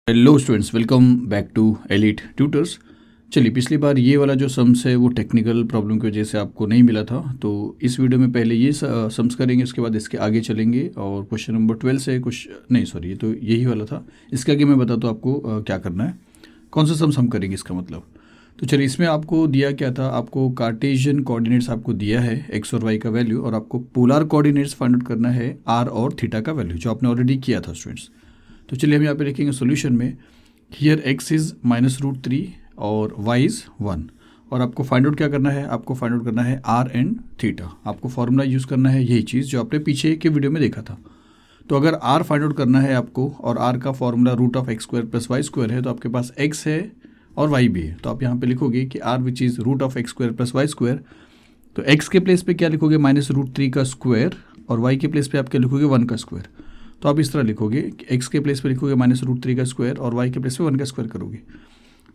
Hello students, welcome back to Elite Tutors. चलिए, पिछली बार ये वाला जो सम्स है वो टेक्निकल प्रॉब्लम की वजह से आपको नहीं मिला था, तो इस वीडियो में पहले ये सम्स करेंगे, उसके बाद इसके आगे चलेंगे और क्वेश्चन नंबर 12 से कुछ नहीं, सॉरी, ये तो यही वाला था। इसके आगे मैं बताता हूँ आपको क्या करना है, कौन सा सम्स हम करेंगे इसका मतलब। तो चलिए, इसमें आपको दिया क्या था, आपको कार्टेशियन कोऑर्डिनेट्स आपको दिया है एक्स और वाई का वैल्यू, और आपको पोलर कोऑर्डिनेट्स फाइंड आउट करना है आर और थीटा का वैल्यू, जो आपने ऑलरेडी किया था स्टूडेंट्स। तो चलिए हम यहाँ पे लिखेंगे सोल्यूशन में, हियर x इज़ -√3 और y इज़ 1, और आपको फाइंड आउट क्या करना है, आपको फाइंड आउट करना है r एंड थीटा। आपको फॉर्मूला यूज़ करना है यही चीज़ जो आपने पीछे के वीडियो में देखा था। तो अगर r फाइंड आउट करना है आपको और r का फॉर्मूला √(x² + y² है, तो आपके पास x है और y भी है। तो आप यहाँ पे लिखोगे कि r which is √(x² + y²। तो x के प्लेस पे क्या लिखोगे, -√3 का स्क्वायर, और y के प्लेस पे आप क्या लिखोगे, 1 का स्क्वायर। तो आप इस तरह लिखोगे कि x के प्लेस पे लिखोगे -√3 का स्क्वायर और y के प्लेस पे 1 का स्क्वायर करोगे।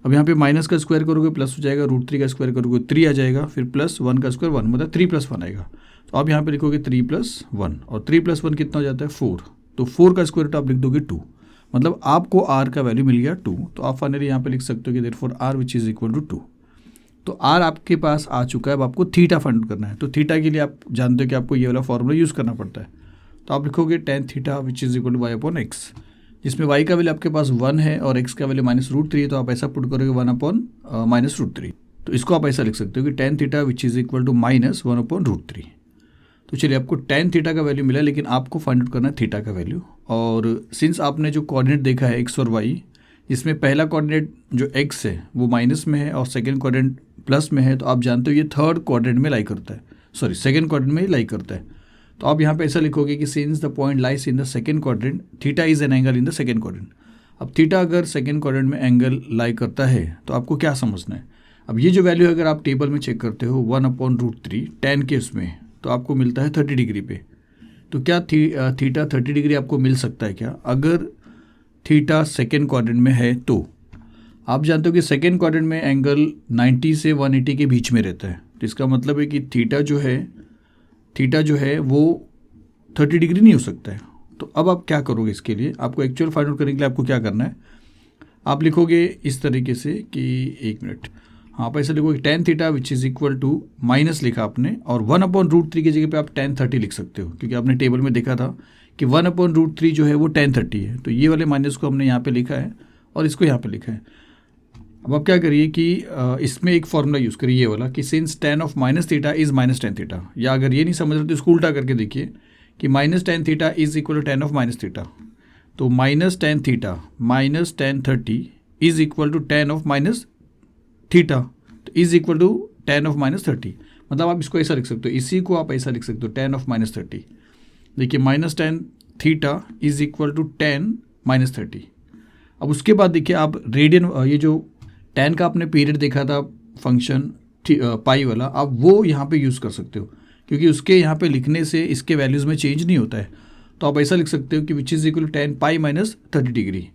अब यहाँ पे माइनस का स्क्वायर करोगे प्लस हो जाएगा, √3 का स्क्वायर करोगे 3 आ जाएगा, फिर प्लस 1 का स्क्वायर 1, मतलब 3 + 1 आएगा। तो आप यहाँ पे लिखोगे 3 + 1, और 3 + 1 कितना हो जाता है, 4। तो 4 का स्क्वायर रूट आप लिख दोगे 2, मतलब आपको r का वैल्यू मिल गया 2। तो आप फाइनली यहाँ पे लिख सकते हो कि therefore r which is equal to 2। तो r आपके पास आ चुका है। अब आपको थीटा फाइंड आउट करना है। तो थीटा के लिए आप जानते हो कि आपको ये वाला फॉर्मूला यूज़ करना पड़ता है। तो आप लिखोगे tan theta which is equal to y/x, जिसमें y का वैल्यू आपके पास 1 है और x का वैल्यू -√3 है। तो आप ऐसा पुट करोगे 1/-√3। तो इसको आप ऐसा लिख सकते हो कि tan theta which is equal to -1/√3। तो चलिए, आपको tan थीटा का वैल्यू मिला, लेकिन आपको फाइंड आउट करना है थीटा का वैल्यू। और सिंस आपने जो कोऑर्डिनेट देखा है x और y, इसमें पहला कोऑर्डिनेट जो x है वो माइनस में है और सेकेंड कोऑर्डिनेट प्लस में है, तो आप जानते हो ये थर्ड कोऑर्डिनेट में लाई करता है, सॉरी सेकेंड कोऑर्डिनेट में लाई करता है। तो आप यहाँ पे ऐसा लिखोगे कि since the point lies in the second quadrant, theta is an angle in the second quadrant. अब थीटा अगर सेकेंड क्वाड्रेंट में एंगल लाई करता है, तो आपको क्या समझना है। अब ये जो वैल्यू अगर आप टेबल में चेक करते हो 1/√3 tan के उसमें, तो आपको मिलता है 30 डिग्री पे। तो क्या थीटा 30 डिग्री आपको मिल सकता है क्या, अगर थीटा सेकेंड क्वाड्रेंट में है। तो आप जानते हो कि सेकेंड क्वाड्रेंट में एंगल 90 से 180 के बीच में रहता है। तो इसका मतलब है कि थीटा जो है वो 30 डिग्री नहीं हो सकता है। तो अब आप क्या करोगे, इसके लिए आपको एक्चुअल फाइंड आउट करने के लिए आपको क्या करना है, आप लिखोगे इस तरीके से कि 1 मिनट, हाँ, आप ऐसे लिखोगे tan theta which is equal to, minus लिखा आपने, और 1/√3 की जगह पे आप tan 30 लिख सकते हो, क्योंकि आपने टेबल में देखा था कि 1/√3 जो है वो tan 30 है। तो ये वाले माइनस को हमने यहाँ पे लिखा है और इसको यहाँ पे लिखा है। अब आप क्या करिए कि इसमें एक फॉर्मूला यूज़ करिए, ये वाला कि since tan of minus theta is -tan theta, या अगर ये नहीं समझ रहे तो इसको उल्टा करके देखिए कि -tan theta is equal to tan of minus theta. तो -tan theta -tan 30 is equal to tan of minus theta, तो is equal to tan of -30। मतलब आप इसको ऐसा लिख सकते हो, इसी को आप ऐसा लिख सकते हो tan ऑफ -30। देखिए -tan theta is equal to tan -30। अब उसके बाद देखिए आप रेडियन, ये जो tan का आपने पीरियड देखा था फंक्शन पाई वाला, आप वो यहाँ पे यूज़ कर सकते हो, क्योंकि उसके यहाँ पे लिखने से इसके वैल्यूज़ में चेंज नहीं होता है। तो आप ऐसा लिख सकते हो कि which is equal to tan pi -30 degree.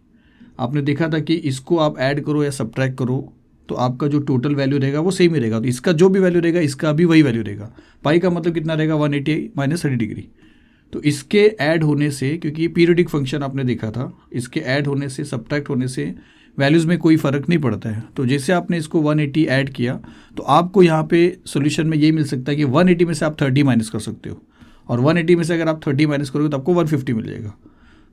आपने देखा था कि इसको आप ऐड करो या सब्ट्रैक्ट करो तो आपका जो टोटल वैल्यू रहेगा वो सेम ही रहेगा। तो इसका जो भी वैल्यू रहेगा इसका भी वही वैल्यू रहेगा। पाई का मतलब कितना रहेगा, 180 -30 डिग्री। तो इसके ऐड होने से, क्योंकि पीरियडिक फंक्शन आपने देखा था, इसके ऐड होने से, सब्ट्रैक्ट होने से वैल्यूज़ में कोई फ़र्क नहीं पड़ता है। तो जैसे आपने इसको 180 ऐड किया, तो आपको यहाँ पे सॉल्यूशन में ये मिल सकता है कि 180 में से आप 30 माइनस कर सकते हो, और 180 में से अगर आप 30 माइनस करोगे तो आपको 150 मिल जाएगा।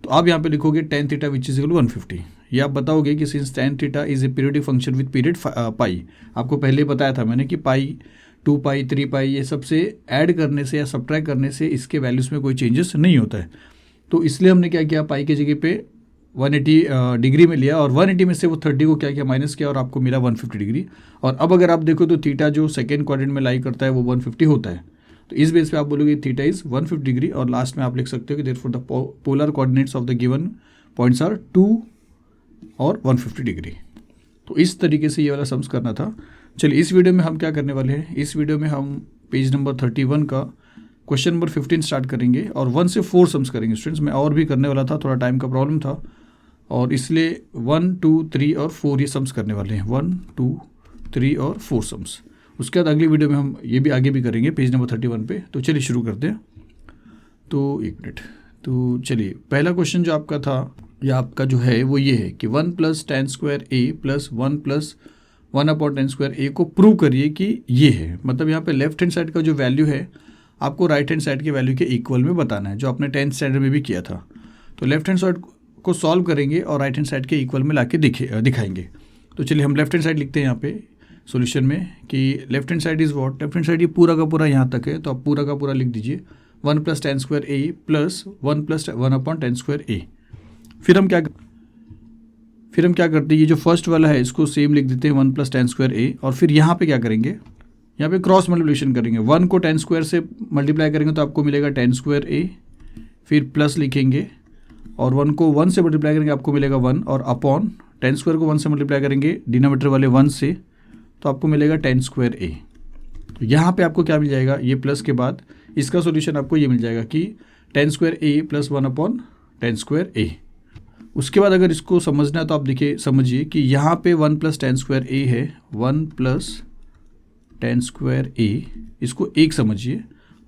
तो आप यहाँ पे लिखोगे tan theta which is equal 150। ये आप बताओगे कि since tan theta is a periodic function with period pi, आपको पहले बताया था मैंने कि पाई, 2 पाई, 3 पाई, ये सबसे ऐड करने से या सब्ट्रैक्ट करने से इसके वैल्यूज़ में कोई चेंजेस नहीं होता है। तो इसलिए हमने क्या किया, पाई की जगह पे 180 डिग्री में लिया, और 180 में से वो 30 को क्या किया, माइनस किया, और आपको मिला 150 डिग्री। और अब अगर आप देखो तो थीटा जो सेकेंड क्वाड्रेंट में लाई करता है वो 150 होता है। तो इस बेस पे आप बोलोगे थीटा इज़ 150 डिग्री, और लास्ट में आप लिख सकते हो कि therefore the polar coordinates of the given points are 2 और 150 डिग्री। तो इस तरीके से ये वाला सम्स करना था। चलिए, इस वीडियो में हम क्या करने वाले हैं, इस वीडियो में हम पेज नंबर 31 का क्वेश्चन नंबर 15 स्टार्ट करेंगे और 1 से 4 सम्स करेंगे स्टूडेंट्स। मैं और भी करने वाला था, थोड़ा टाइम का प्रॉब्लम था, और इसलिए 1, 2, 3 और 4 ये सम्स करने वाले हैं, 1, 2, 3 और 4 सम्स। उसके बाद अगली वीडियो में हम ये भी आगे भी करेंगे पेज नंबर 31 पे। तो चलिए शुरू करते हैं। तो 1 मिनट, तो चलिए पहला क्वेश्चन जो आपका था या आपका जो है वो ये है कि 1 plus ten square A plus 1 plus 1 upon ten square A को प्रूव करिए कि ये है। मतलब यहाँ पे लेफ्ट हैंड साइड का जो वैल्यू है आपको राइट हैंड साइड के वैल्यू के इक्वल में बताना है, जो आपने 10th स्टैंडर्ड में भी किया था। तो लेफ्ट हैंड साइड को सॉल्व करेंगे और राइट हैंड साइड के इक्वल में लाके दिखाएंगे। तो चलिए हम लेफ्ट हैंड साइड लिखते हैं यहाँ पे सॉल्यूशन में कि left hand side is what. Left hand side ये पूरा का पूरा यहाँ तक है, तो आप पूरा का पूरा लिख दीजिए 1 plus ten square A plus 1 plus 1 upon ten square a. फिर हम क्या करते हैं, ये जो फर्स्ट वाला है इसको सेम लिख देते हैं 1 प्लस टेन स्क्वायर ए। और फिर यहाँ पे क्या करेंगे, यहाँ पे क्रॉस मल्टीप्लिकेशन करेंगे। 1 को टेन स्क्वायर से मल्टीप्लाई करेंगे तो आपको मिलेगा टेन स्क्वायर ए, फिर प्लस लिखेंगे और 1 को 1 से मल्टीप्लाई करेंगे आपको मिलेगा 1, और अपॉन टेन स्क्वायर को 1 से मल्टीप्लाई करेंगे डिनोमिनेटर वाले 1 से तो आपको मिलेगा टेन स्क्वायर ए। तो यहाँ पे आपको क्या मिल जाएगा, ये प्लस के बाद इसका सॉल्यूशन आपको ये मिल जाएगा कि टेन स्क्वायर ए प्लस 1 अपॉन टेन स्क्वायर ए। उसके बाद अगर इसको समझना है तो आप देखिए समझिए कि यहाँ पे 1 प्लस टेन स्क्वायर ए है, 1 प्लस टेन स्क्वायर ए, इसको एक समझिए,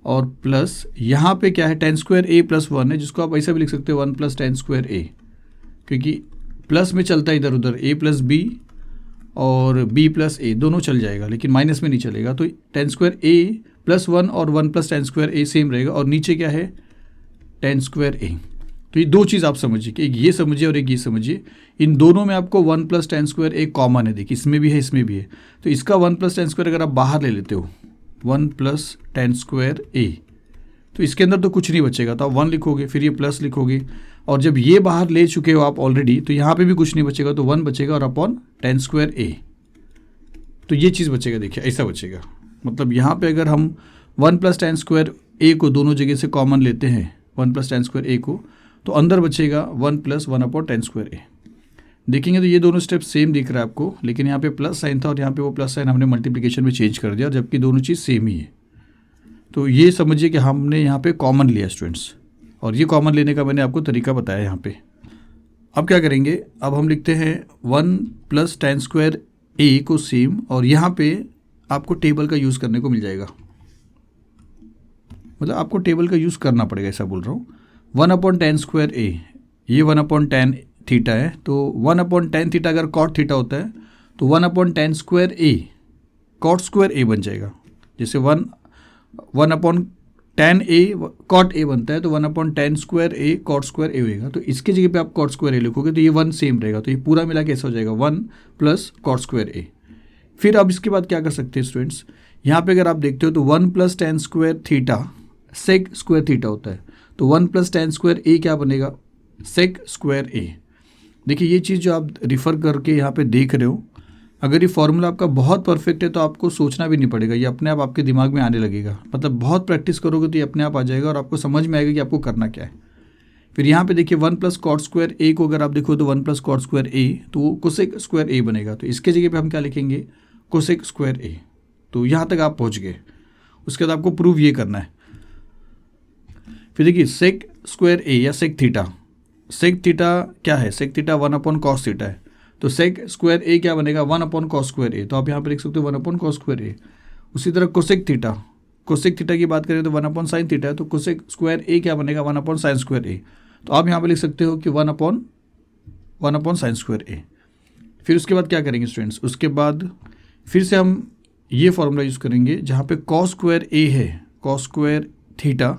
और प्लस यहाँ पे क्या है टेन स्क्वायर ए प्लस 1 है, जिसको आप ऐसा भी लिख सकते हो 1 प्लस टेन स्क्वायर ए, क्योंकि प्लस में चलता है इधर उधर, ए प्लस बी और बी प्लस ए दोनों चल जाएगा लेकिन माइनस में नहीं चलेगा। तो टेन स्क्वायर ए प्लस 1 और 1 प्लस टेन स्क्वायर ए सेम रहेगा, और नीचे क्या है टेन स्क्वायर ए। तो ये दो चीज़ आप समझिए कि एक ये समझिए और एक ये समझिए। इन दोनों में आपको 1 प्लस टेन स्क्वायर ए कॉमन है, देखिए इसमें भी है इसमें भी है। तो इसका 1 प्लस टेन स्क्वायर अगर आप बाहर ले लेते हो 1 प्लस टेन स्क्वायर ए, तो इसके अंदर तो कुछ नहीं बचेगा, तो आप 1 लिखोगे, फिर ये प्लस लिखोगे, और जब ये बाहर ले चुके हो आप ऑलरेडी तो यहाँ पे भी कुछ नहीं बचेगा, तो 1 बचेगा और अपॉन टेन स्क्वायर ए। तो ये चीज़ बचेगा, देखिए ऐसा बचेगा। मतलब यहाँ पे अगर हम 1 प्लस टेन स्क्वायर ए को दोनों जगह से कॉमन लेते हैं 1 प्लस टेन स्क्वायर ए को, तो अंदर बचेगा 1 प्लस 1 अपॉन टेन स्क्वायर ए। देखेंगे तो ये दोनों स्टेप सेम दिख रहा है आपको, लेकिन यहाँ पे प्लस साइन था और यहाँ पे वो प्लस साइन हमने मल्टीप्लिकेशन में चेंज कर दिया, जबकि दोनों चीज़ सेम ही है। तो ये समझिए कि हमने यहाँ पे कॉमन लिया स्टूडेंट्स, और ये कॉमन लेने का मैंने आपको तरीका बताया यहाँ पे। अब क्या करेंगे, अब हम लिखते हैं 1 प्लस टेन स्क्वायर ए को सेम, और यहाँ पे आपको टेबल का यूज़ करने को मिल जाएगा। मतलब आपको टेबल का यूज़ करना पड़ेगा, ऐसा बोल रहा हूँ। 1 अपॉन टेन स्क्वायर ए, ये 1 अपॉन टेन थीटा है, तो 1 अपॉन टेन थीटा अगर कॉट थीटा होता है तो 1 upon ten square A cot square A बन जाएगा। जैसे 1 upon tan A cot A बनता है, तो 1 upon ten square A cot square A होगा। तो इसके जगह पे आप कॉट स्क्वायर ए लिखोगे तो ये 1 सेम रहेगा, तो ये पूरा मिला के ऐसा हो जाएगा 1 प्लस कॉट स्क्वायर ए। फिर अब इसके बाद क्या कर सकते हैं स्टूडेंट्स, यहाँ पे अगर आप देखते हो तो 1 plus ten square theta sec square theta होता है, तो 1 प्लस टेन स्क्वायर ए क्या बनेगा सेक स्क्वायर ए। देखिए ये चीज़ जो आप रिफ़र करके यहाँ पे देख रहे हो, अगर ये फॉर्मूला आपका बहुत परफेक्ट है तो आपको सोचना भी नहीं पड़ेगा, ये अपने आप आपके दिमाग में आने लगेगा। मतलब बहुत प्रैक्टिस करोगे तो ये अपने आप आ जाएगा और आपको समझ में आएगा कि आपको करना क्या है। फिर यहाँ पे देखिए 1 प्लस कॉट स्क्वायर ए को अगर आप देखो तो 1 प्लस कॉट स्क्वायर ए, तो वो कोसेक स्क्वायर ए बनेगा, तो इसके जगह पे हम क्या लिखेंगे कोसेक स्क्वायर ए। तो यहाँ तक आप पहुँच गए। उसके बाद आपको प्रूव ये करना है। फिर देखिए सेक स्क्वायर ए या सेक थीटा, सेक थीटा क्या है, sec theta 1 upon cos theta है, तो सेक स्क्वायर ए क्या बनेगा 1 अपॉन कॉस स्क्वायर ए, तो आप यहाँ पे लिख सकते हो 1 अपॉन कॉस स्क्वायर ए। उसी तरह कोसेक थीटा की बात करें तो 1 अपॉन साइन थीटा है, तो कोसेक स्क्वायर ए क्या बनेगा 1 अपॉन साइन स्क्वायर ए, तो आप यहाँ पे लिख सकते हो कि 1 अपॉन साइन स्क्वायर ए। फिर उसके बाद क्या करेंगे स्टूडेंट्स, उसके बाद फिर से हम ये फॉर्मूला यूज़ करेंगे जहाँ पे कॉस स्क्वायर ए है, कॉस स्क्वायर थीटा,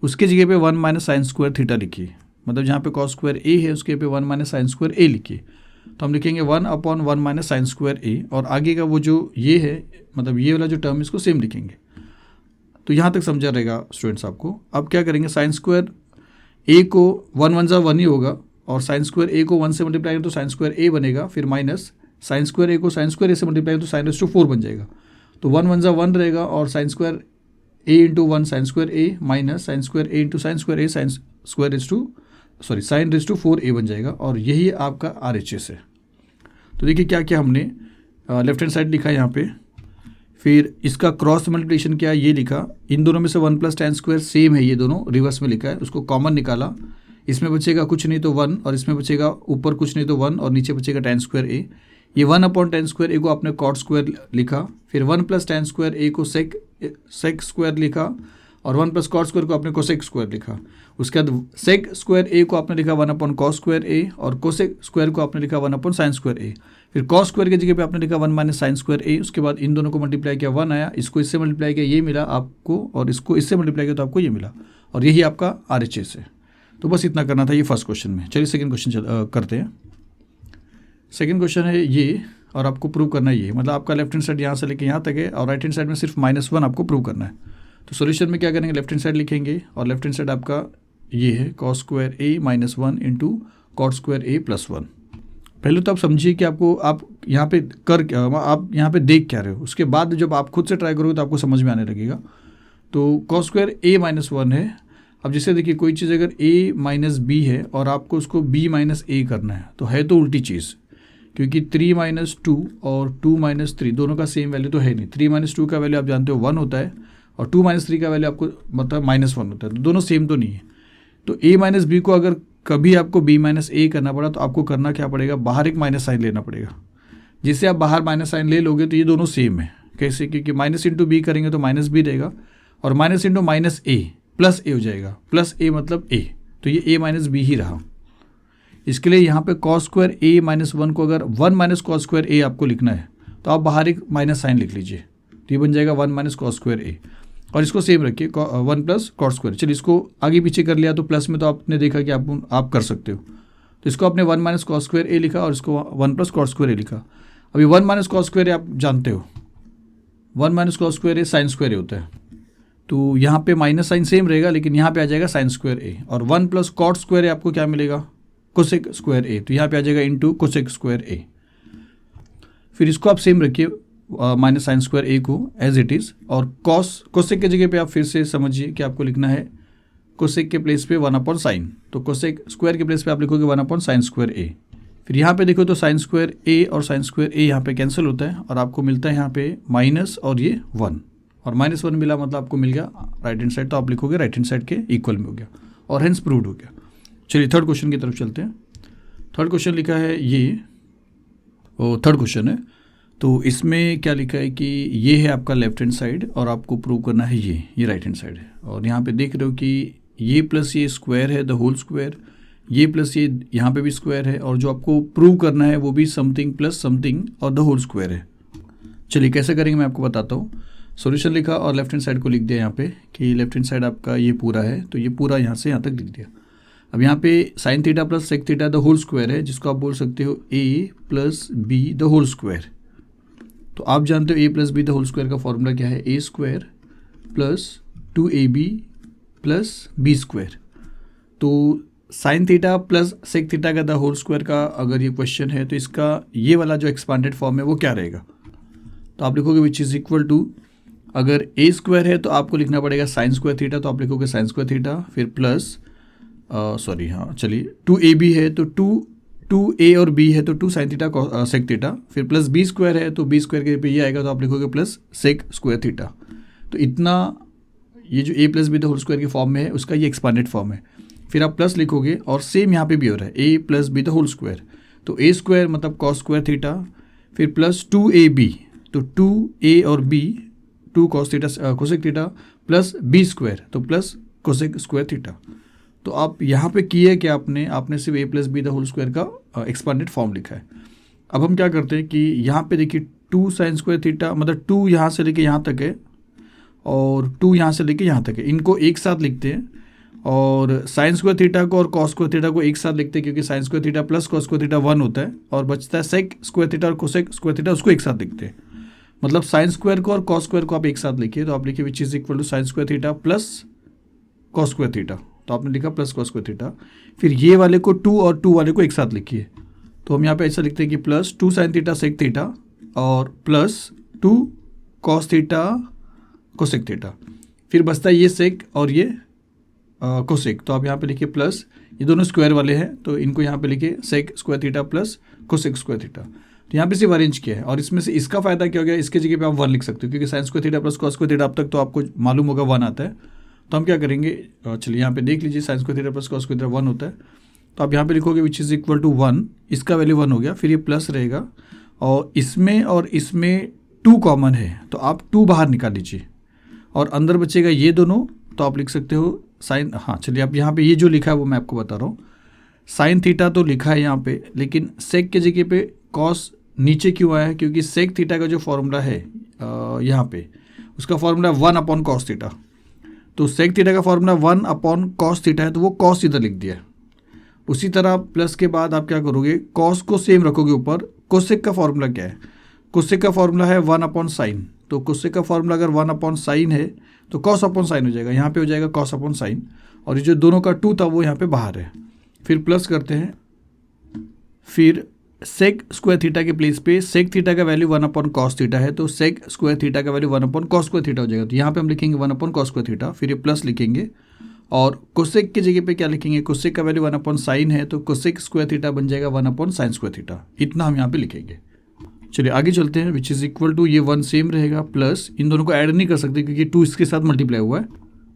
उसके जगह पे 1 माइनस साइन स्क्वायर थीटा लिखिए। मतलब जहाँ पे कॉस स्क्वायर ए है उसके पे 1 माइनस साइन स्क्वायर ए लिखिए, तो हम लिखेंगे 1 अपॉन 1 माइनस साइन स्क्वायर ए, और आगे का वो जो ये है मतलब ये वाला जो टर्म है इसको सेम लिखेंगे। तो यहाँ तक समझा रहेगा स्टूडेंट्स आपको। अब क्या करेंगे, साइन स्क्वायर ए को 1 1 जा 1 ही होगा, और साइन स्क्वायर ए को 1 से मल्टीप्लाई करें तो साइन स्क्वायर ए बनेगा, फिर माइनस साइन स्क्वायर ए को साइन स्क्वायर ए से मल्टीप्लाई करें तो साइन रेज़ टू 4 बन जाएगा। तो 1 1 जा 1 रहेगा, और sine square A into 1 sine square A minus sine square A into sine square A sine raise to 4 A बन जाएगा, और यही आपका RHS है। तो देखिए क्या क्या हमने लेफ्ट हैंड साइड लिखा है यहाँ पे, फिर इसका क्रॉस मल्टीप्लिकेशन क्या है ये लिखा, इन दोनों में से 1 प्लस टेन स्क्वायर सेम है, ये दोनों रिवर्स में लिखा है, उसको कॉमन निकाला, इसमें बचेगा कुछ नहीं तो 1, और इसमें बचेगा ऊपर कुछ नहीं तो 1, और नीचे बचेगा टेन स्क्वायर ए। ये 1 अपॉन टेन स्क्वायर ए को आपने कॉट स्क्वायर लिखा, फिर 1 प्लस टेन स्क्वायर ए को सेक स्क्वायर लिखा, और 1 प्लस कॉट स्क्वायर को आपने कोसेक स्क्वायर लिखा। उसके बाद सेक स्क्वायर ए को आपने लिखा 1 अपॉन कॉस स्क्वायर ए, और कोसेक स्क्वायर को आपने लिखा 1 अपॉन साइन स्क्वायर ए। फिर कॉस स्क्वायर की जगह पे आपने लिखा 1 माइनस साइन स्क्वायर ए। उसके बाद इन दोनों को मल्टीप्लाई किया 1 आया, इसको इससे मल्टीप्लाई किया ये मिला आपको, और इसको इससे मल्टीप्लाई किया तो आपको ये मिला, और यही आपका RHS है। तो बस इतना करना था ये फर्स्ट क्वेश्चन में। चलिए सेकंड क्वेश्चन करते हैं। सेकंड क्वेश्चन है ये, और आपको प्रूव करना है ये, मतलब आपका लेफ्ट हैंड साइड यहाँ से लेके यहाँ तक है और राइट हैंड साइड में सिर्फ -1 आपको प्रूव करना है। तो सॉल्यूशन में क्या करेंगे, लेफ्ट हैंड साइड लिखेंगे, और लेफ्ट हैंड साइड आपका ये है कॉस स्क्वायर ए -1 इंटू कॉट स्क्वायर ए +1। पहले तो आप समझिए कि आपको आप यहाँ पे आप यहाँ पे देख क्या रहे हो, उसके बाद जब आप खुद से ट्राई करोगे तो आपको समझ में आने लगेगा। तो कॉस स्क्वायर ए -1 है। अब जैसे देखिए कोई चीज़ अगर a माइनस बी है और आपको उसको b माइनस ए करना है, तो है तो उल्टी चीज़, क्योंकि 3 माइनस 2 और 2 माइनस 3 दोनों का सेम वैल्यू तो है नहीं। 3 माइनस 2 का वैल्यू आप जानते हो 1 होता है, और 2 माइनस 3 का वैल्यू आपको मतलब -1 होता है, तो दोनों सेम तो नहीं है। तो a माइनस बी को अगर कभी आपको b माइनस ए करना पड़ा तो आपको करना क्या पड़ेगा, बाहर एक माइनस साइन लेना पड़ेगा। जिससे आप बाहर माइनस साइन ले लोगे तो ये दोनों सेम है। कैसे, क्योंकि माइनस इंटू बी करेंगे तो माइनस बी रहेगा, और माइनस इंटू माइनस ए प्लस ए हो जाएगा, प्लस ए मतलब ए, तो ये a माइनस बी ही रहा। इसके लिए यहाँ पे कॉस स्क्वायर ए -1 को अगर 1 माइनस कॉस स्क्वायर ए आपको लिखना है तो आप बाहर एक माइनस साइन लिख लीजिए, तो ये बन जाएगा 1 माइनस कॉस स्क्वायर ए, और इसको सेम रखिए 1 प्लस कॉस स्क्वायर। चलिए इसको आगे पीछे कर लिया तो प्लस में तो आपने देखा कि आप कर सकते हो, तो इसको आपने 1 माइनस कॉस स्क्वायर ए लिखा और इसको 1 प्लस कॉस स्क्वायर ए लिखा। अभी 1 माइनस कॉस स्क्वायर ए आप जानते हो, 1 minus cos square A sign square ए होता है, तो यहाँ पे माइनस साइन सेम रहेगा लेकिन यहाँ पे आ जाएगा साइन स्क्वायर ए, और 1 प्लस कॉट स्क्वायर ए आपको क्या मिलेगा, कोसेक स्क्वायर ए, तो यहाँ पे आ जाएगा इंटू कोसेक स्क्वायर ए। फिर इसको आप सेम रखिए माइनस साइन स्क्वायर ए को एज इट इज़, और कोसेक के जगह पे आप फिर से समझिए कि आपको लिखना है कोसेक के प्लेस पे 1 अपॉन साइन, तो कोसेक स्क्वायर के प्लेस पे आप लिखोगे 1 अपॉन साइन स्क्वायर ए। फिर यहाँ पे देखो तो साइन स्क्वायर ए और साइन स्क्वायर ए यहाँ पे कैंसिल होता है, और आपको मिलता है यहाँ पे माइनस और ये 1, और -1 मिला मतलब आपको मिल गया राइट हैंड साइड, तो आप लिखोगे राइट हैंड साइड के इक्वल में हो गया, और हेंस प्रूव्ड हो गया। चलिए थर्ड क्वेश्चन की तरफ चलते हैं। थर्ड क्वेश्चन लिखा है ये, थर्ड क्वेश्चन है, तो इसमें क्या लिखा है कि ये है आपका लेफ्ट हैंड साइड और आपको प्रूव करना है ये राइट हैंड साइड है, और यहाँ पे देख रहे हो कि ये प्लस ये स्क्वायर है द होल स्क्वायर, ये प्लस ये यहाँ पे भी स्क्वायर है, और जो आपको प्रूव करना है वो भी समथिंग प्लस समथिंग और द होल स्क्वायर है। चलिए कैसे करेंगे मैं आपको बताता हूँ। सॉल्यूशन लिखा और लेफ्ट हैंड साइड को लिख दिया यहाँ पे कि लेफ्ट हैंड साइड आपका ये पूरा है, तो ये पूरा यहाँ से यहाँ तक लिख दिया। अब यहाँ पे sine theta plus sec theta the whole square है, जिसको आप बोल सकते हो a plus B the whole square. तो आप जानते हो a plus B the whole square का फॉर्मूला क्या है, a square plus 2ab plus b square. तो sine theta plus sec theta का द होल स्क्वायर का अगर ये क्वेश्चन है तो इसका ये वाला जो एक्सपांडेड फॉर्म है वो क्या रहेगा, तो आप लिखोगे विच इज़ इक्वल टू, अगर a स्क्वायर है तो आपको लिखना पड़ेगा साइन स्क्वायर थीटा, तो आप लिखोगे साइन स्क्वायर थीटा, फिर प्लस चलिए 2ab है तो 2a और b है तो 2 साइन थीटा सेक थीटा, फिर प्लस b स्क्वायर है तो b स्क्वायर के पे ये आएगा तो आप लिखोगे प्लस सेक स्क्वायर थीटा। तो इतना ये जो a plus B the whole square के फॉर्म में है उसका ये एक्सपांडेड फॉर्म है। फिर आप प्लस लिखोगे और सेम यहाँ पे भी हो रहा है a plus B the whole square, तो a स्क्वायर मतलब कॉस स्क्वायर थीटा, फिर प्लस 2ab, तो 2a और b 2 cos theta cosec theta plus b square, तो प्लस कोसेक स्क्वायर थीटा। तो आप यहाँ पे किए कि आपने सिर्फ a plus B the whole square का एक्सपांडेड फॉर्म लिखा है। अब हम क्या करते हैं कि यहाँ पे देखिए 2 साइन स्क्वायर थीटा मतलब 2 यहाँ से लेके यहाँ तक है और 2 यहाँ से लेके यहाँ तक है, इनको एक साथ लिखते हैं, और साइन स्क्वायर थीटा को और कॉस स्क्वायर थीटा को एक साथ लिखते हैं क्योंकि sign square theta plus cos square theta 1 होता है, और बचता है सेक स्क्वायर थीटा और कोसेक स्क्वायर थीटा, उसको एक साथ लिखते हैं। मतलब साइन स्क्वायर को और कॉस स्क्वायर को आप एक साथ लिखिए, तो आप लिखिए which is equal to sine square theta plus cos square theta, तो आपने लिखा प्लस कॉस स्क्वायर थीटा। फिर ये वाले को 2 और 2 वाले को एक साथ लिखिए, तो हम यहाँ पे ऐसा लिखते हैं कि plus 2 sine theta sec theta और plus 2 cos theta cosec theta. फिर बचता है ये सेक और ये कोसेक, तो आप यहाँ पे लिखिए प्लस, ये दोनों स्क्वायर वाले हैं तो इनको यहाँ पे लिखिए sec square theta plus cosec square theta. तो यहाँ पे सिर्फ अरेंज किया है, और इसमें से इसका फायदा क्या हो गया, इसके जगह पे आप 1 लिख सकते हो क्योंकि sign square theta plus cos square theta अब तक तो आपको मालूम होगा 1 आता है। तो हम क्या करेंगे, चलिए यहाँ पे देख लीजिए sign square theta plus cos square theta 1 होता है, तो आप यहाँ पे लिखोगे विच इज़ इक्वल टू 1, इसका वैल्यू 1 हो गया, फिर ये प्लस रहेगा और इसमें 2 कॉमन है तो आप 2 बाहर निकाल लीजिए और अंदर बचेगा ये दोनों, तो आप लिख सकते हो साइन, हाँ चलिए अब यहाँ पे ये जो लिखा है वो मैं आपको बता रहा हूँ। साइन थीटा तो लिखा है यहाँ पे, लेकिन सेक के जगह पे कॉस नीचे क्यों आया है? क्योंकि सेक थीटा का जो फॉर्मूला है यहाँ पे, उसका फॉर्मूला 1/cos थीटा। तो सेक थीटा का फॉर्मूला 1/cos थीटा है, तो वो कॉस थीटा लिख दिया है। उसी तरह प्लस के बाद आप क्या करोगे, कॉस को सेम रखोगे ऊपर। कोसेक का फॉर्मूला क्या है? कोसेक का फॉर्मूला है 1/sin। तो कोसेक का फॉर्मूला अगर 1/sin है तो cos/sin हो जाएगा, यहाँ पे हो जाएगा cos/sin, और ये जो दोनों का 2 था वो यहाँ पे बाहर है। फिर प्लस करते हैं, फिर सेक स्क्वायर थीटा के प्लेस पे सेक थीटा का वैल्यू 1/cos थीटा है, तो सेक स्क्वायर थीटा का वैल्यू 1/cos स्क्वायर थीटा हो जाएगा। तो यहाँ पे हम लिखेंगे 1/cos स्क्वायर थीटा, फिर ये प्लस लिखेंगे, और कोसेक की जगह पे क्या लिखेंगे, कोसेक का वैल्यू 1/sin है, तो कोसेक स्क्वायर थीटा बन जाएगा 1/sin स्क्वायर थीटा। इतना हम यहाँ पे लिखेंगे। चलिए आगे चलते हैं, विच इज़ इक्वल टू, ये 1 सेम रहेगा, प्लस इन दोनों को ऐड नहीं कर सकते क्योंकि 2 इसके साथ मल्टीप्लाई हुआ है,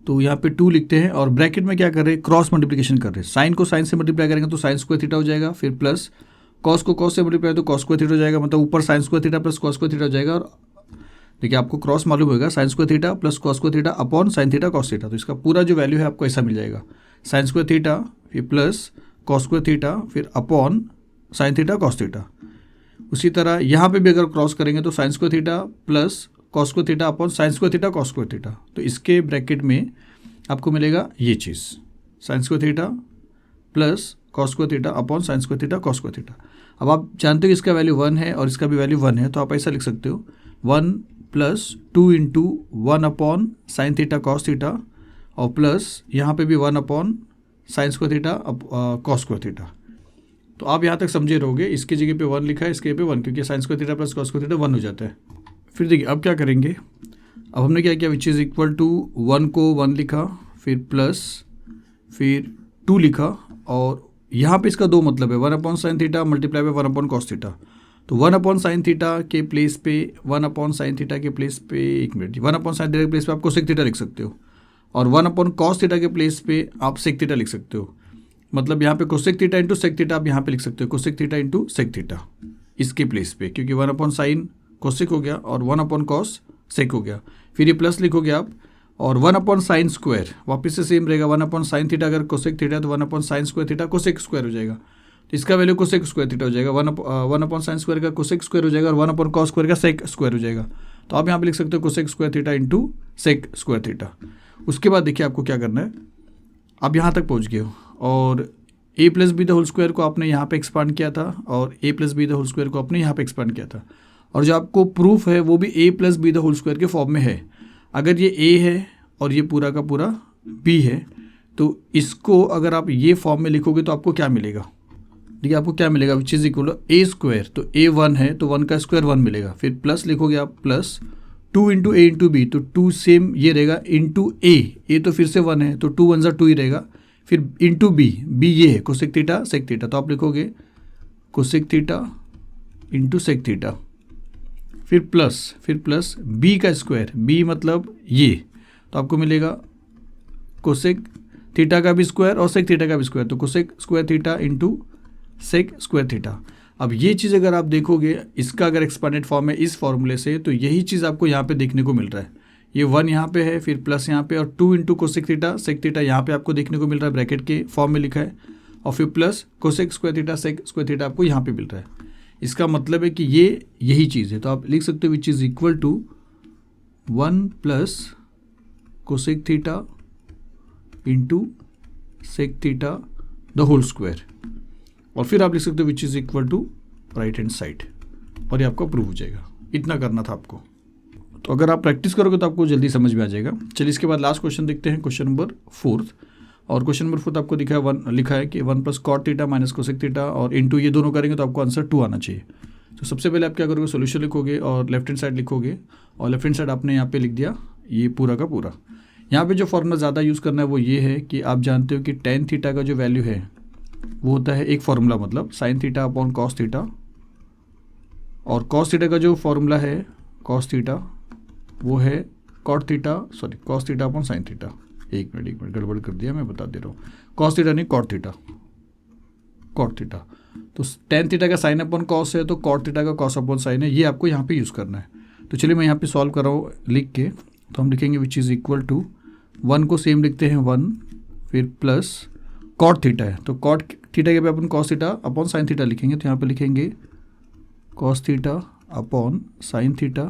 तो यहाँ पे 2 लिखते हैं, और ब्रैकेट में क्या कर रहे हैं, क्रॉस मल्टीप्लिकेशन कर रहे हैं। साइन को साइन से मल्टीप्लाई करेंगे तो साइन स्क्वायर थीटा हो जाएगा, फिर प्लस कॉस को कॉस से मल्टीप्लाई तो कॉस स्क्वायर थीटा हो जाएगा, मतलब ऊपर sign square theta plus cos square theta हो जाएगा। और देखिए आपको क्रॉस मालूम होगा, sign square theta plus cos square theta upon sine theta cos theta, तो इसका पूरा जो वैल्यू है आपको ऐसा मिल जाएगा, साइन स्क्वायर थीटा फिर प्लस कॉस स्क्वायर थीटा फिर upon sine theta cos theta. उसी तरह यहाँ पे भी अगर क्रॉस करेंगे तो sine square theta plus cos square theta upon sine square theta cos square theta, तो इसके ब्रैकेट में आपको मिलेगा ये चीज़, sine square theta plus cos square theta upon sine square theta cos square theta. अब आप जानते हो कि इसका वैल्यू 1 है और इसका भी वैल्यू 1 है, तो आप ऐसा लिख सकते हो 1 + 2 × 1/sin थीटा कॉस थीटा, और प्लस यहाँ पे भी 1/sin square theta cos square theta. तो आप यहाँ तक समझे रहोगे, इसकी जगह पे 1 लिखा है, इसके पे 1, क्योंकि sign square theta plus cos square theta 1 हो जाता है। फिर देखिए अब क्या करेंगे, अब हमने क्या किया, विच इज़ इक्वल टू 1 को 1 लिखा, फिर प्लस, फिर 2 लिखा, और यहाँ पे इसका 2 मतलब है, 1/sin theta multiply by 1/cos theta. तो 1/sin थीटा के प्लेस पे 1/sin थीटा के प्लेस पे 1 मिनट, 1/sin थीटा के प्लेस पे आप कोसेक थीटा लिख सकते हो, और 1/cos थीटा के प्लेस पे आप सेक थीटा लिख सकते हो। मतलब यहाँ पे cosec theta into sec theta आप यहाँ पे लिख सकते हो, cosec theta into sec theta इसके प्लेस पे, क्योंकि 1/sin कोसेक हो गया और 1/cos सेक हो गया। फिर ये प्लस लिखोगे आप, और 1/sin स्क्वायर वापस से सेम रहेगा, 1/sin थीटा अगर कोसेक थीटा तो 1/sin square theta cosec square हो जाएगा, तो इसका वैल्यू कोसेक स्क्वायर थीटा हो जाएगा, 1/sin स्क्वायर का कोसेक स्क्वायर हो जाएगा, और 1/cos स्क्वायर का सेक स्क्वायर हो जाएगा। तो आप यहाँ पे लिख सकते हो cosec square theta into sec square theta. उसके बाद देखिए आपको क्या करना है, अब यहाँ तक पहुँच गए हो, और a + b the whole square को आपने यहाँ पे एक्सपांड किया था, और a + b the whole square को आपने यहाँ पे एक्सपांड किया था, और जो आपको प्रूफ है वो भी a + b the whole square के फॉर्म में है। अगर ये a है और ये पूरा का पूरा b है, तो इसको अगर आप ये फॉर्म में लिखोगे तो आपको क्या मिलेगा, देखिए आपको क्या मिलेगा, विच इज़ इक्वल a स्क्वायर, तो a 1 है तो 1 का स्क्वायर 1 मिलेगा, फिर प्लस लिखोगे आप प्लस 2 × a × b, तो 2 सेम ये रहेगा इंटू a तो फिर से 1 है तो 2 1 2 ही रहेगा, फिर इंटू b ये है कोसेक थीटा सेक थीटा, तो आप लिखोगे cosec theta into sec theta, फिर प्लस b का स्क्वायर, b मतलब ये, तो आपको मिलेगा कोसेक थीटा का भी स्क्वायर और सेक थीटा का भी स्क्वायर, तो cosec square theta into sec square theta. अब ये चीज़ अगर आप देखोगे, इसका अगर एक्सपांडेड फॉर्म है इस फॉर्मूले से, तो यही चीज़ आपको यहाँ पे देखने को मिल रहा है, ये 1 यहाँ पे है, फिर प्लस यहाँ पे, और 2 × कोसेक थीटा सेक थीटा यहाँ पे आपको देखने को मिल रहा है, ब्रैकेट के फॉर्म में लिखा है, और फिर plus cosec square theta sec square theta आपको यहाँ पे मिल रहा है। इसका मतलब है कि ये यही चीज़ है, तो आप लिख सकते हो which is equal to 1 + cosec theta into sec theta the whole square, और फिर आप लिख सकते हो which is equal to right hand side, और ये आपको प्रूव हो जाएगा। इतना करना था आपको, तो अगर आप प्रैक्टिस करोगे तो आपको जल्दी समझ में आ जाएगा। चलिए इसके बाद लास्ट क्वेश्चन देखते हैं, क्वेश्चन नंबर 4, और क्वेश्चन नंबर 4 आपको लिखा है कि 1 + cot theta minus cosec theta, और इंटू ये दोनों करेंगे तो आपको आंसर 2 आना चाहिए। तो सबसे पहले आप क्या करोगे, सोल्यूशन लिखोगे और लेफ्ट हैंड साइड लिखोगे, और लेफ्ट हैंड साइड आपने यहाँ पे लिख दिया ये पूरा का पूरा। यहाँ पे जो फॉर्मूला ज़्यादा यूज़ करना है वो ये है कि आप जानते हो कि tan थीटा का जो वैल्यू है वो होता है एक फार्मूला, मतलब sine theta upon cos theta, और कॉस थीटा का जो फॉर्मूला है कॉस थीटा वो है cos theta upon sine theta. एक मिनट गड़बड़ कर दिया, मैं बता दे रहा हूँ, कॉस थीटा नहीं कॉट थीटा। तो tan थीटा का साइन अपॉन कॉस है, तो कॉट थीटा का कॉस अपॉन साइन है, ये आपको यहाँ पे यूज़ करना है। तो चलिए मैं यहाँ पे सॉल्व कर रहा हूँ लिख के, तो हम लिखेंगे विच इज़ इक्वल टू 1 को सेम लिखते हैं 1, फिर प्लस कॉट थीटा है तो कॉट थीटा के पे अपन cos theta upon sine theta लिखेंगे, तो यहाँ पे लिखेंगे cos theta upon sine theta,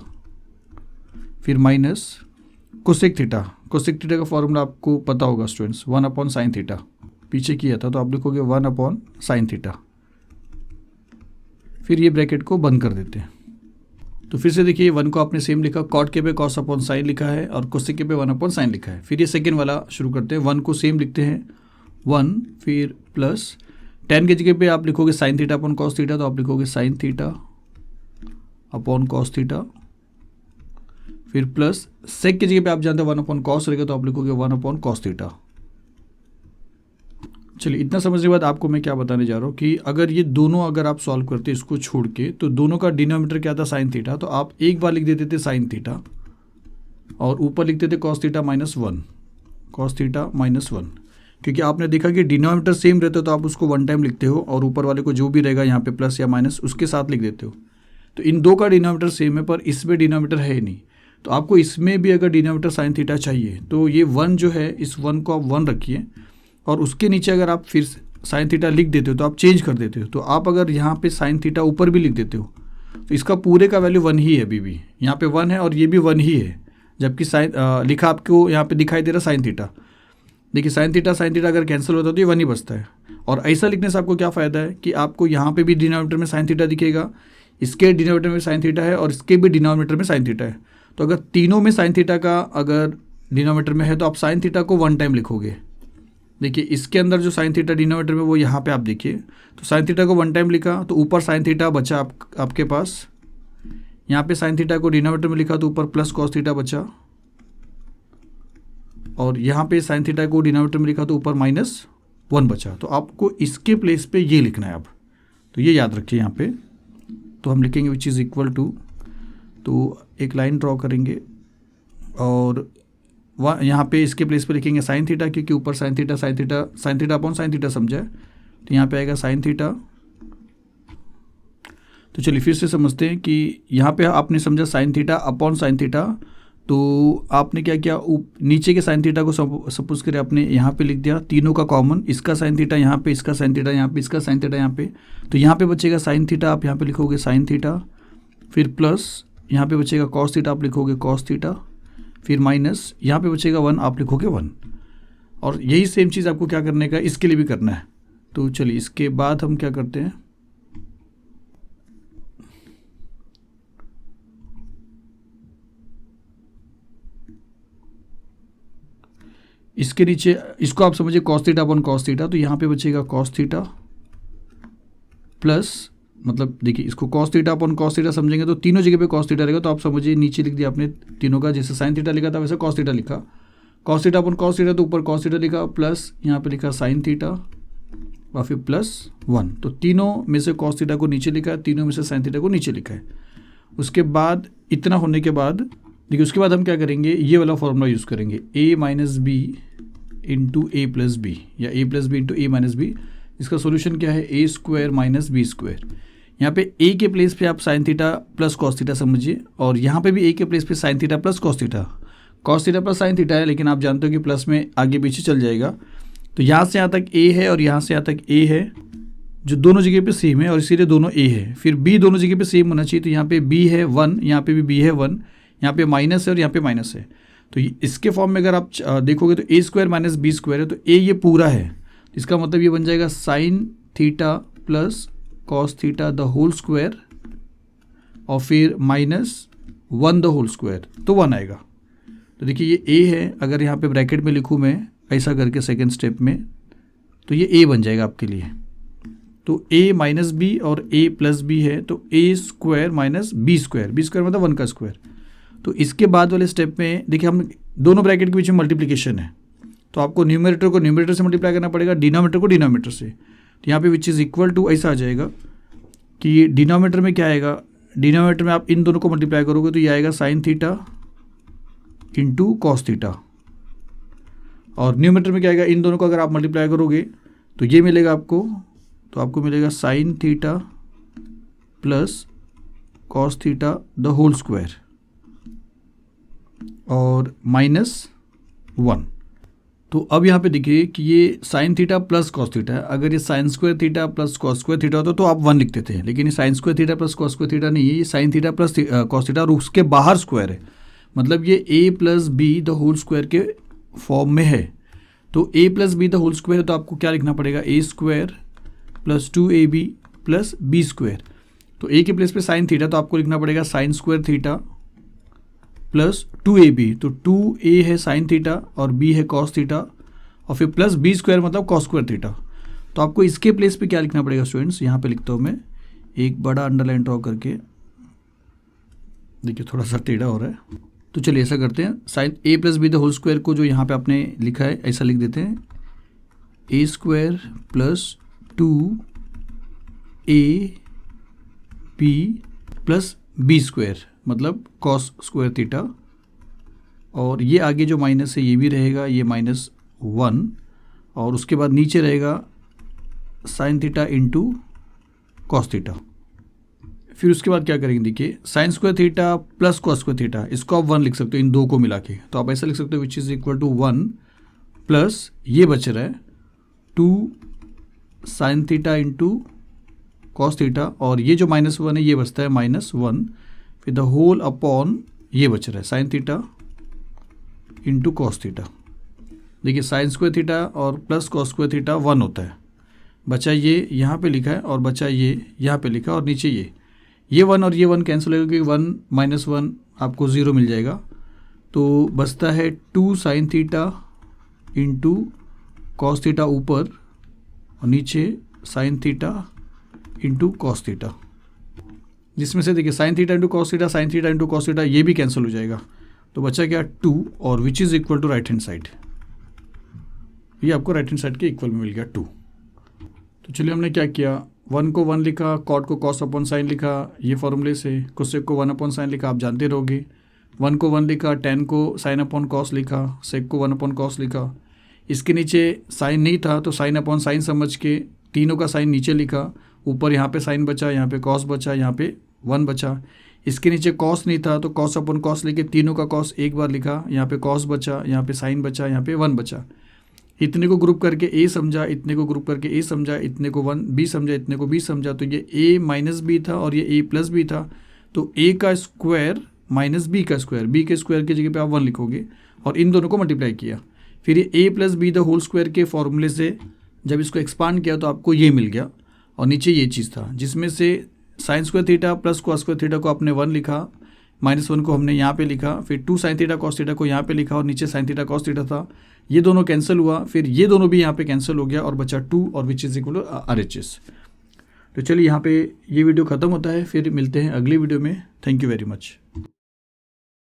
फिर minus cosec theta. Cosec theta का फॉर्मूला आपको पता होगा स्टूडेंट्स, 1 अपॉन साइन थीटा, पीछे किया था तो आप लिखोगे 1 अपॉन साइन थीटा। फिर ये ब्रैकेट को बंद कर देते हैं। तो फिर से देखिए 1 को आपने सेम लिखा, कॉट के पे कॉस अपॉन साइन लिखा है और कोसेक के पे 1 अपॉन साइन लिखा है। फिर ये सेकेंड वाला शुरू करते हैं, 1 को सेम लिखते हैं 1, फिर प्लस tan के जगह पे आप लिखोगे sine theta upon cos theta, तो आप लिखोगे sine theta upon cos theta, फिर प्लस सेक की जगह पे आप जानते हैं 1 अपॉन कॉस रहेगा, तो आप लिखोगे 1 अपॉन कॉस थीटा। चलिए इतना समझने के बाद आपको मैं क्या बताने जा रहा हूँ कि अगर ये दोनों अगर आप सॉल्व करते इसको छोड़ के, तो दोनों का डिनोमिनेटर क्या था साइन थीटा, तो आप एक बार लिख देते थे साइन थीटा और ऊपर लिखते थे cos theta minus 1, cos theta minus 1, क्योंकि आपने देखा कि डिनोमिनेटर सेम रहता है तो आप उसको 1 टाइम लिखते हो और ऊपर वाले को जो भी रहेगा यहाँ पे प्लस या माइनस उसके साथ लिख देते हो। तो इन दो का डिनोमिनेटर सेम है पर इसमें डिनोमिनेटर है ही नहीं, तो आपको इसमें भी अगर डिनोमिनेटर साइन थीटा चाहिए तो ये 1 जो है इस 1 को आप 1 रखिए और उसके नीचे अगर आप फिर साइन थीटा लिख देते हो तो आप चेंज कर देते हो। तो आप अगर यहाँ पे साइन थीटा ऊपर भी लिख देते हो तो इसका पूरे का वैल्यू 1 ही है, अभी भी यहाँ पे 1 है और ये भी 1 ही है, जबकि साइन लिखा आपको यहाँ पे दिखाई दे रहा साइन थीटा। देखिए साइन थीटा अगर कैंसिल होता है तो ये 1 ही बचता है। और ऐसा लिखने से आपको क्या फ़ायदा है कि आपको यहाँ पे भी डिनोमिनेटर में साइन थीटा दिखेगा, इसके डिनोमिनेटर में साइन थीटा है और इसके भी डिनोमिनेटर में साइन थीटा है। तो अगर तीनों में साइन थीटा का अगर डिनोमिनेटर में है तो आप साइन थीटा को 1 टाइम लिखोगे। देखिए इसके अंदर जो साइन थीटा डिनोमिनेटर में वो यहाँ पे आप देखिए, तो साइन थीटा को 1 टाइम लिखा तो ऊपर साइन थीटा बचा आपके पास, यहाँ पे साइन थीटा को डिनोमिनेटर में लिखा तो ऊपर प्लस कॉस थीटा बचा, और यहाँ पे साइन थीटा को डिनोमिनेटर में लिखा तो ऊपर माइनस 1 बचा। तो आपको इसके प्लेस पे ये लिखना है अब, तो ये याद रखिए यहाँ पे। तो हम लिखेंगे विच इज़ इक्वल टू, तो एक लाइन ड्रॉ करेंगे और यहाँ पे इसके प्लेस पे लिखेंगे साइन थीटा, क्योंकि ऊपर sine theta upon sine theta समझा है, तो यहाँ पे आएगा साइन थीटा। तो चलिए फिर से समझते हैं कि यहाँ पे आपने समझा sine theta upon sine theta, तो आपने क्या किया, नीचे के साइन थीटा को सपोज करें आपने यहाँ पे लिख दिया तीनों का कॉमन, इसका साइन थीटा यहाँ पे, इसका साइन थीटा यहाँ पे, इसका साइन थीटा यहाँ पे, तो यहाँ पे बचेगा साइन थीटा, आप यहाँ पे लिखोगे साइन थीटा, फिर प्लस यहाँ पे बचेगा कॉस थीटा, आप लिखोगे कॉस थीटा, फिर माइनस यहाँ पे बचेगा 1, आप लिखोगे 1। और यही सेम चीज़ आपको क्या करने का, इसके लिए भी करना है। तो चलिए इसके बाद हम क्या करते हैं, इसके नीचे इसको आप समझिए cos theta upon cos theta, तो यहाँ पे बचेगा कॉस थीटा प्लस, मतलब देखिए इसको cos theta upon cos theta समझेंगे तो तीनों जगह पे कॉस थीटा रहेगा, तो आप समझिए नीचे लिख दिया आपने तीनों का, जैसे साइन थीटा लिखा था वैसे कॉस थीटा लिखा, cos theta upon cos theta तो ऊपर कॉस थीटा लिखा प्लस यहाँ पे लिखा साइन थीटा और फिर प्लस 1। तो तीनों में से कॉस थीटा को नीचे लिखा है, तीनों में से साइन थीटा को नीचे लिखा है। उसके बाद इतना होने के बाद देखिए उसके बाद हम क्या करेंगे, ये वाला फॉर्मूला यूज़ करेंगे, a minus B into A plus B या a plus B into A minus B. इसका सोल्यूशन क्या है, a square minus B square. यहाँ पे a के प्लेस पे आप sine theta plus cos theta समझिए, और यहाँ पे भी a के प्लेस पे sine theta plus cos theta plus sine theta है, लेकिन आप जानते हो कि प्लस में आगे पीछे चल जाएगा। तो यहाँ से यहाँ तक a है और यहाँ से यहाँ तक a है, जो दोनों जगह पे सेम है और इसीलिए दोनों a है। फिर b दोनों जगह पे सेम होना चाहिए, तो यहाँ पे b है 1, यहाँ पे भी b है 1, यहाँ पे माइनस है और यहाँ पे माइनस है। तो इसके फॉर्म में अगर आप देखोगे तो a square minus B square है, तो a ये पूरा है, इसका मतलब ये बन जाएगा sine theta plus cos theta the whole square और फिर माइनस 1 द होल स्क्वायर, तो 1 आएगा। तो देखिए ये a है, अगर यहाँ पे ब्रैकेट में लिखूँ मैं ऐसा करके सेकेंड स्टेप में, तो ये a बन जाएगा आपके लिए। तो a माइनस बी और a प्लस बी है, तो a square minus B square मतलब 1 का स्क्वायर। तो इसके बाद वाले स्टेप में देखिए हम दोनों ब्रैकेट के बीच में मल्टीप्लिकेशन है, तो आपको न्यूमरेटर को न्यूमरेटर से मल्टीप्लाई करना पड़ेगा, डिनोमिनेटर को डिनोमिनेटर से। तो यहाँ पे विच इज़ इक्वल टू ऐसा आ जाएगा कि डिनोमिनेटर में क्या आएगा, डिनोमिनेटर में आप इन दोनों को मल्टीप्लाई करोगे तो ये आएगा sign theta into cos theta, और न्यूमरेटर में क्या आएगा, इन दोनों को अगर आप मल्टीप्लाई करोगे तो ये मिलेगा आपको, तो आपको मिलेगा sine theta plus cos theta the whole square और माइनस 1। तो अब यहाँ पे देखिए कि ये sine theta plus cos theta है। अगर ये sine square theta plus cos square theta होता तो आप 1 लिखते थे, लेकिन ये sine square theta plus cos square theta नहीं है, ये sine theta plus cos theta और उसके बाहर स्क्वायर है, मतलब ये ए plus B the whole square के फॉर्म में है। तो a plus B the whole square है तो आपको क्या लिखना पड़ेगा, a square plus 2ab plus b square. तो ए के प्लेस पे साइन थीटा तो आपको लिखना पड़ेगा sign square theta plus 2ab। तो 2a है साइन थीटा और b है कॉस थीटा और फिर प्लस बी स्क्वायर मतलब कॉस स्क्वायर थीटा। तो आपको इसके प्लेस पे क्या लिखना पड़ेगा स्टूडेंट्स, यहाँ पे लिखता हूँ मैं एक बड़ा अंडरलाइन ड्रॉ करके, देखिए थोड़ा सा टेढ़ा हो रहा है। तो चलिए ऐसा करते हैं, sine A plus B the whole square को जो यहाँ पे आपने लिखा है ऐसा लिख देते हैं, a square plus 2ab plus b square मतलब कॉस स्क्वायर थीटा, और ये आगे जो माइनस है ये भी रहेगा, ये -1, और उसके बाद नीचे रहेगा sign theta into cos theta. फिर उसके बाद क्या करेंगे, देखिए sign square theta plus cos square theta, इसको आप 1 लिख सकते हो इन दो को मिला के। तो आप ऐसा लिख सकते हो which is equal to 1 plus ये बच रहा है 2 sine theta into cos theta, और ये जो -1 है ये बचता है -1, फिर द होल अपॉन ये बच रहा है sign theta into cos theta. देखिए साइन स्क्वायर थीटा और प्लस कॉस स्क्वायर थीटा 1 होता है, बचा ये यहाँ पे लिखा है और बचा ये यहाँ पे लिखा और नीचे ये 1 और ये 1 कैंसिल होगा क्योंकि 1 - 1 आपको 0 मिल जाएगा। तो बचता है 2 sine theta into cos theta ऊपर और नीचे sign theta into cos theta, जिसमें से देखिए sign theta into cos theta, sign theta into cos theta ये भी कैंसिल हो जाएगा। तो बचा क्या 2 और which is equal to right hand side, ये आपको राइट हैंड साइड के इक्वल में मिल गया 2। तो चलिए हमने क्या किया, 1 को 1 लिखा, कॉट को कॉस अपॉन साइन लिखा ये फॉर्मूले से, कोसेक को 1 अपॉन साइन लिखा आप जानते रहोगे, 1 को 1 लिखा, tan को साइन अपॉन कॉस लिखा, सेक को 1 अपॉन कॉस लिखा। इसके नीचे साइन नहीं था तो साइन अपॉन साइन समझ के तीनों का साइन नीचे लिखा, ऊपर यहाँ पे साइन बचा, यहाँ पे कॉस बचा, यहाँ पे 1 बचा। इसके नीचे कॉस नहीं था तो कॉस अपॉन कॉस लेके तीनों का कॉस एक बार लिखा, यहाँ पे कॉस बचा, यहाँ पे साइन बचा, यहाँ पे 1 बचा। इतने को ग्रुप करके ए समझा, इतने को ग्रुप करके ए समझा, इतने को 1 बी समझा, इतने को बी समझा। तो ये ए माइनस बी था और ये ए प्लस बी था, तो ए का स्क्वायर माइनस बी का स्क्वायर, बी के स्क्वायर की जगह पे आप 1 लिखोगे और इन दोनों को मल्टीप्लाई किया। फिर ये ए plus B the whole square के फॉर्मूले से जब इसको एक्सपांड किया तो आपको ये मिल गया, और नीचे ये चीज़ था जिसमें से sign square theta plus cos square theta को आपने 1 लिखा, -1 को हमने यहाँ पे लिखा, फिर 2 साइन थीटा कॉस थीटा को यहाँ पे लिखा और नीचे साइन थीटा कॉस थीटा था, ये दोनों कैंसिल हुआ, फिर ये दोनों भी यहाँ पे कैंसिल हो गया और बचा 2 और which is equal to RHS। तो चलिए यहाँ पे ये वीडियो ख़त्म होता है, फिर मिलते हैं अगली वीडियो में। Thank you very much.